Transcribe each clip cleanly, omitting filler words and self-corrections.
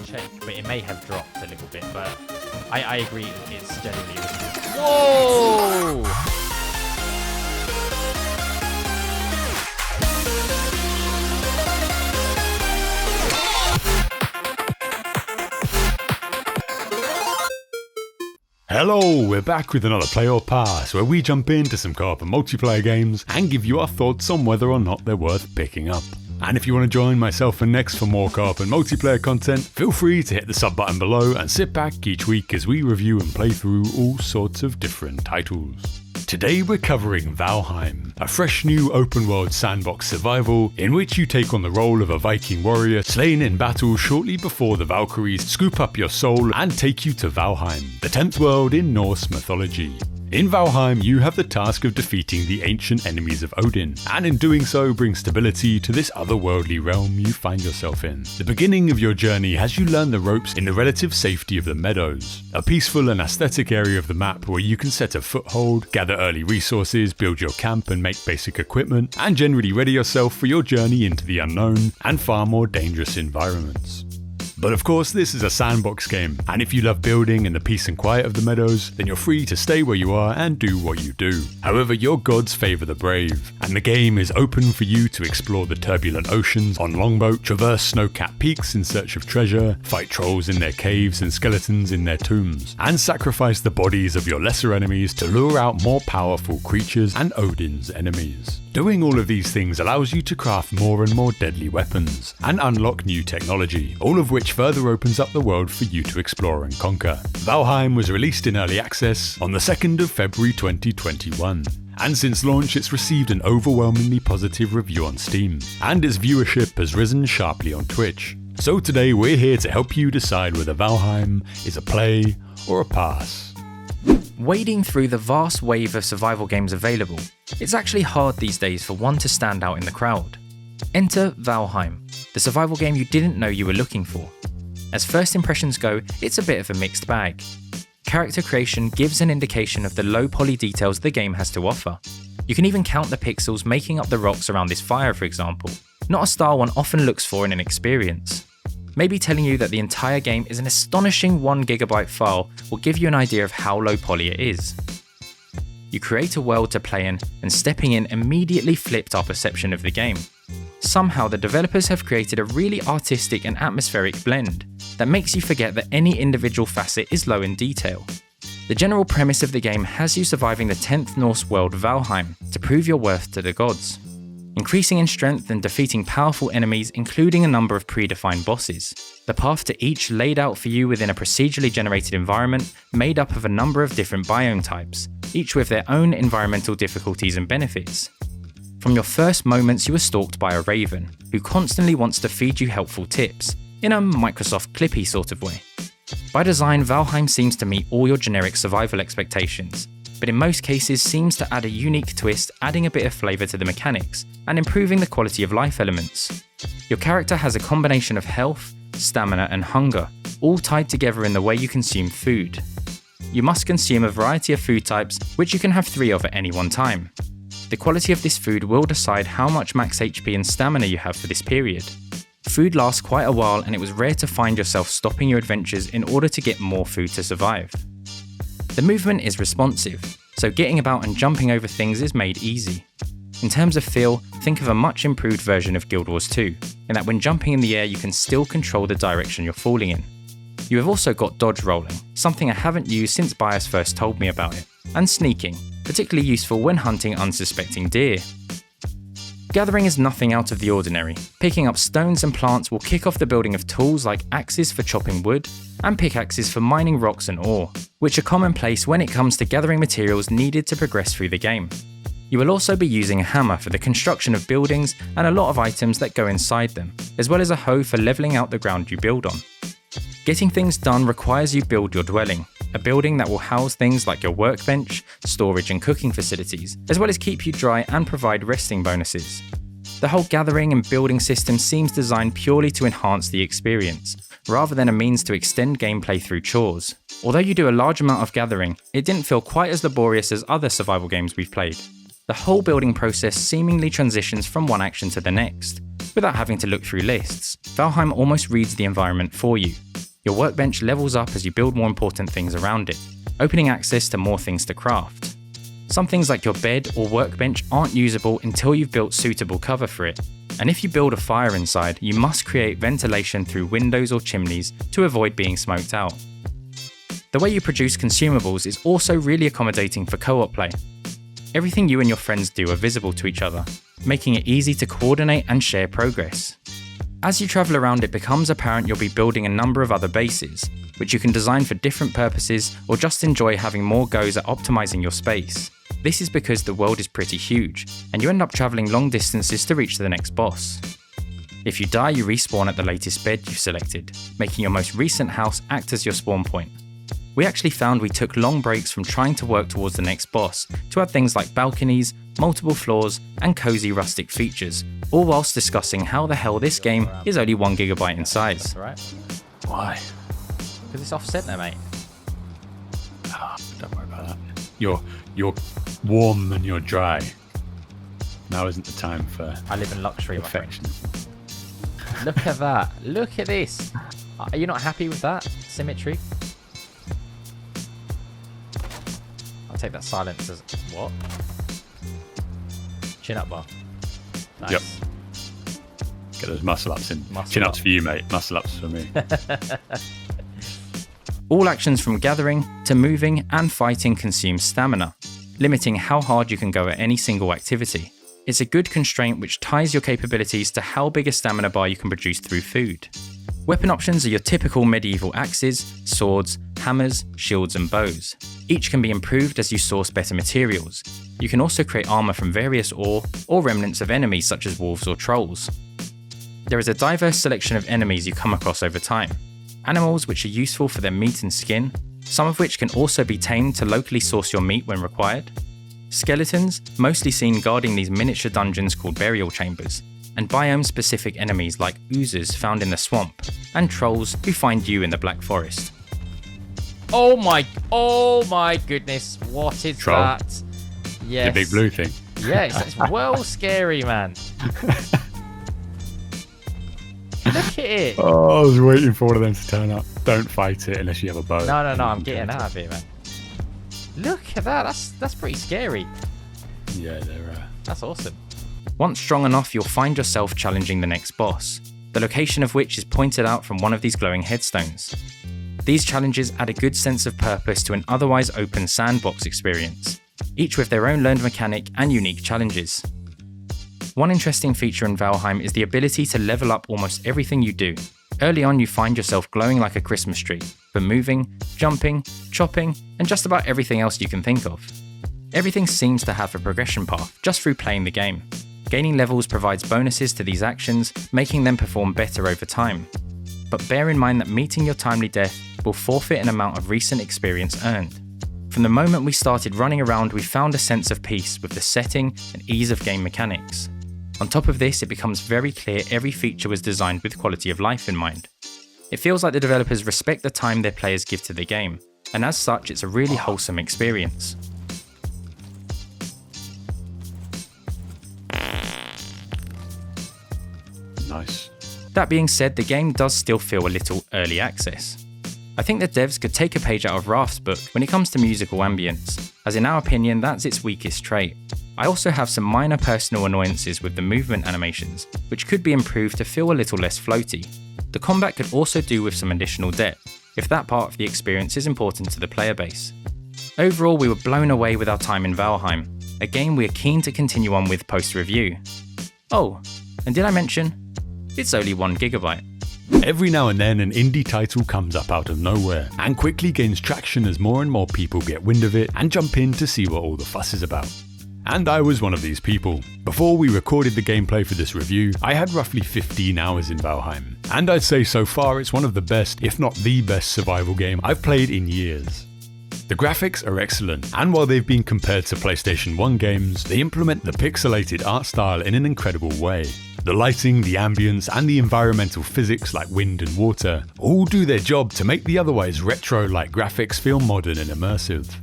check, but it may have dropped a little bit, but I agree it's generally risky. Whoa! Hello, we're back with another Play or Pass, where we jump into some co-op and multiplayer games and give you our thoughts on whether or not they're worth picking up. And if you want to join myself and Nex for more co-op and multiplayer content, feel free to hit the sub button below and sit back each week as we review and play through all sorts of different titles. Today we're covering Valheim, a fresh new open world sandbox survival in which you take on the role of a Viking warrior slain in battle shortly before the Valkyries scoop up your soul and take you to Valheim, the 10th world in Norse mythology. In Valheim, you have the task of defeating the ancient enemies of Odin, and in doing so bring stability to this otherworldly realm you find yourself in. The beginning of your journey has you learn the ropes in the relative safety of the meadows, a peaceful and aesthetic area of the map where you can set a foothold, gather early resources, build your camp and make basic equipment, and generally ready yourself for your journey into the unknown and far more dangerous environments. But of course this is a sandbox game, and if you love building and the peace and quiet of the meadows, then you're free to stay where you are and do what you do. However, your gods favour the brave, and the game is open for you to explore the turbulent oceans on longboat, traverse snow-capped peaks in search of treasure, fight trolls in their caves and skeletons in their tombs, and sacrifice the bodies of your lesser enemies to lure out more powerful creatures and Odin's enemies. Doing all of these things allows you to craft more and more deadly weapons, and unlock new technology, all of which further opens up the world for you to explore and conquer. Valheim was released in early access on the 2nd of February 2021. And since launch it's received an overwhelmingly positive review on Steam, and its viewership has risen sharply on Twitch. So today we're here to help you decide whether Valheim is a play or a pass. Wading through the vast wave of survival games available, it's actually hard these days for one to stand out in the crowd. Enter Valheim, the survival game you didn't know you were looking for. As first impressions go, it's a bit of a mixed bag. Character creation gives an indication of the low poly details the game has to offer. You can even count the pixels making up the rocks around this fire, for example, not a style one often looks for in an experience. Maybe telling you that the entire game is an astonishing 1GB file will give you an idea of how low poly it is. You create a world to play in, and stepping in immediately flipped our perception of the game. Somehow the developers have created a really artistic and atmospheric blend that makes you forget that any individual facet is low in detail. The general premise of the game has you surviving the 10th Norse world Valheim to prove your worth to the gods, increasing in strength and defeating powerful enemies, including a number of predefined bosses. The path to each laid out for you within a procedurally generated environment made up of a number of different biome types, each with their own environmental difficulties and benefits. From your first moments you are stalked by a raven, who constantly wants to feed you helpful tips, in a Microsoft Clippy sort of way. By design, Valheim seems to meet all your generic survival expectations, but in most cases seems to add a unique twist, adding a bit of flavour to the mechanics, and improving the quality of life elements. Your character has a combination of health, stamina and hunger, all tied together in the way you consume food. You must consume a variety of food types, which you can have 3 of at any one time. The quality of this food will decide how much max HP and stamina you have for this period. Food lasts quite a while, and it was rare to find yourself stopping your adventures in order to get more food to survive. The movement is responsive, so getting about and jumping over things is made easy. In terms of feel, think of a much improved version of Guild Wars 2, in that when jumping in the air you can still control the direction you're falling in. You have also got dodge rolling, something I haven't used since Bias first told me about it, and sneaking, particularly useful when hunting unsuspecting deer. Gathering is nothing out of the ordinary. Picking up stones and plants will kick off the building of tools like axes for chopping wood, and pickaxes for mining rocks and ore, which are commonplace when it comes to gathering materials needed to progress through the game. You will also be using a hammer for the construction of buildings and a lot of items that go inside them, as well as a hoe for levelling out the ground you build on. Getting things done requires you build your dwelling, a building that will house things like your workbench, storage and cooking facilities, as well as keep you dry and provide resting bonuses. The whole gathering and building system seems designed purely to enhance the experience, rather than a means to extend gameplay through chores. Although you do a large amount of gathering, it didn't feel quite as laborious as other survival games we've played. The whole building process seemingly transitions from one action to the next, without having to look through lists. Valheim almost reads the environment for you, Your workbench levels up as you build more important things around it, opening access to more things to craft. Some things like your bed or workbench aren't usable until you've built suitable cover for it, and if you build a fire inside, you must create ventilation through windows or chimneys to avoid being smoked out. The way you produce consumables is also really accommodating for co-op play. Everything you and your friends do are visible to each other, making it easy to coordinate and share progress. As you travel around, it becomes apparent you'll be building a number of other bases, which you can design for different purposes or just enjoy having more goes at optimizing your space. This is because the world is pretty huge, and you end up traveling long distances to reach the next boss. If you die, you respawn at the latest bed you've selected, making your most recent house act as your spawn point. We actually found we took long breaks from trying to work towards the next boss to add things like balconies, multiple floors, and cozy rustic features, all whilst discussing how the hell this game is only 1 GB in size. That's alright. Why? Because it's off centre, mate. Oh, don't worry about that. You're warm and you're dry. Now isn't the time for I live in luxury, my friend. perfection. Look at that. Look at this. Are you not happy with that symmetry? I'll take that silence as what? Chin up bar. Nice. Yep. Get those muscle ups in. Muscle Chin ups up. for you, mate. Muscle ups for me. All actions from gathering to moving and fighting consume stamina, limiting how hard you can go at any single activity. It's a good constraint which ties your capabilities to how big a stamina bar you can produce through food. Weapon options are your typical medieval axes, swords, hammers, shields and bows. Each can be improved as you source better materials. You can also create armor from various ore or remnants of enemies such as wolves or trolls. There is a diverse selection of enemies you come across over time. Animals which are useful for their meat and skin, some of which can also be tamed to locally source your meat when required. Skeletons, mostly seen guarding these miniature dungeons called burial chambers, and biome-specific enemies like oozers found in the swamp, and trolls who find you in the Black Forest. Oh my goodness. What is Troll. that? Yes. The big blue thing. Yes, it's well scary, man. Look at it. Oh, I was waiting for one of them to turn up. Don't fight it unless you have a bow. No, I'm getting out of here, man. Look at that. That's pretty scary. Yeah, they're. That's awesome. Once strong enough, you'll find yourself challenging the next boss, the location of which is pointed out from one of these glowing headstones. These challenges add a good sense of purpose to an otherwise open sandbox experience, each with their own learned mechanic and unique challenges. One interesting feature in Valheim is the ability to level up almost everything you do. Early on, you find yourself glowing like a Christmas tree, for moving, jumping, chopping, and just about everything else you can think of. Everything seems to have a progression path just through playing the game. Gaining levels provides bonuses to these actions, making them perform better over time. But bear in mind that meeting your timely death will forfeit an amount of recent experience earned. From the moment we started running around, we found a sense of peace with the setting and ease of game mechanics. On top of this, it becomes very clear every feature was designed with quality of life in mind. It feels like the developers respect the time their players give to the game, and as such, it's a really wholesome experience. Nice. That being said, the game does still feel a little early access. I think the devs could take a page out of Raft's book when it comes to musical ambience, as in our opinion that's its weakest trait. I also have some minor personal annoyances with the movement animations, which could be improved to feel a little less floaty. The combat could also do with some additional depth, if that part of the experience is important to the player base. Overall, we were blown away with our time in Valheim, a game we are keen to continue on with post-review. Oh, and did I mention? It's only 1 GB. Every now and then an indie title comes up out of nowhere and quickly gains traction as more and more people get wind of it and jump in to see what all the fuss is about. And I was one of these people. Before we recorded the gameplay for this review, I had roughly 15 hours in Valheim, and I'd say so far it's one of the best, if not the best survival game I've played in years. The graphics are excellent, and while they've been compared to PlayStation 1 games, they implement the pixelated art style in an incredible way. The lighting, the ambience, and the environmental physics like wind and water all do their job to make the otherwise retro-like graphics feel modern and immersive.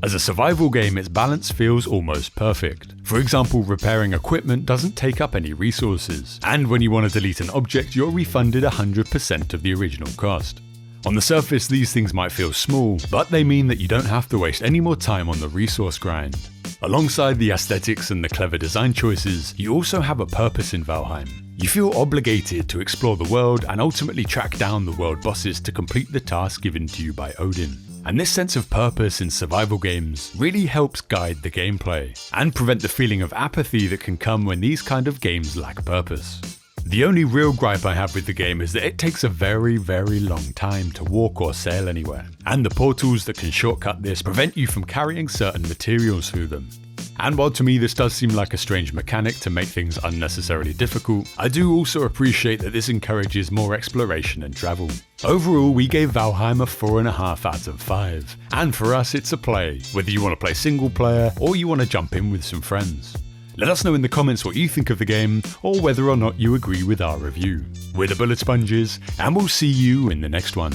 As a survival game, its balance feels almost perfect. For example, repairing equipment doesn't take up any resources, and when you want to delete an object, you're refunded 100% of the original cost. On the surface, these things might feel small, but they mean that you don't have to waste any more time on the resource grind. Alongside the aesthetics and the clever design choices, you also have a purpose in Valheim. You feel obligated to explore the world and ultimately track down the world bosses to complete the task given to you by Odin. And this sense of purpose in survival games really helps guide the gameplay, and prevent the feeling of apathy that can come when these kind of games lack purpose. The only real gripe I have with the game is that it takes a very long time to walk or sail anywhere, and the portals that can shortcut this prevent you from carrying certain materials through them. And while to me this does seem like a strange mechanic to make things unnecessarily difficult, I do also appreciate that this encourages more exploration and travel. Overall, we gave Valheim a 4.5 out of 5, and for us it's a play, whether you want to play single player or you want to jump in with some friends. Let us know in the comments what you think of the game, or whether or not you agree with our review. We're the Bullet Sponges, and we'll see you in the next one.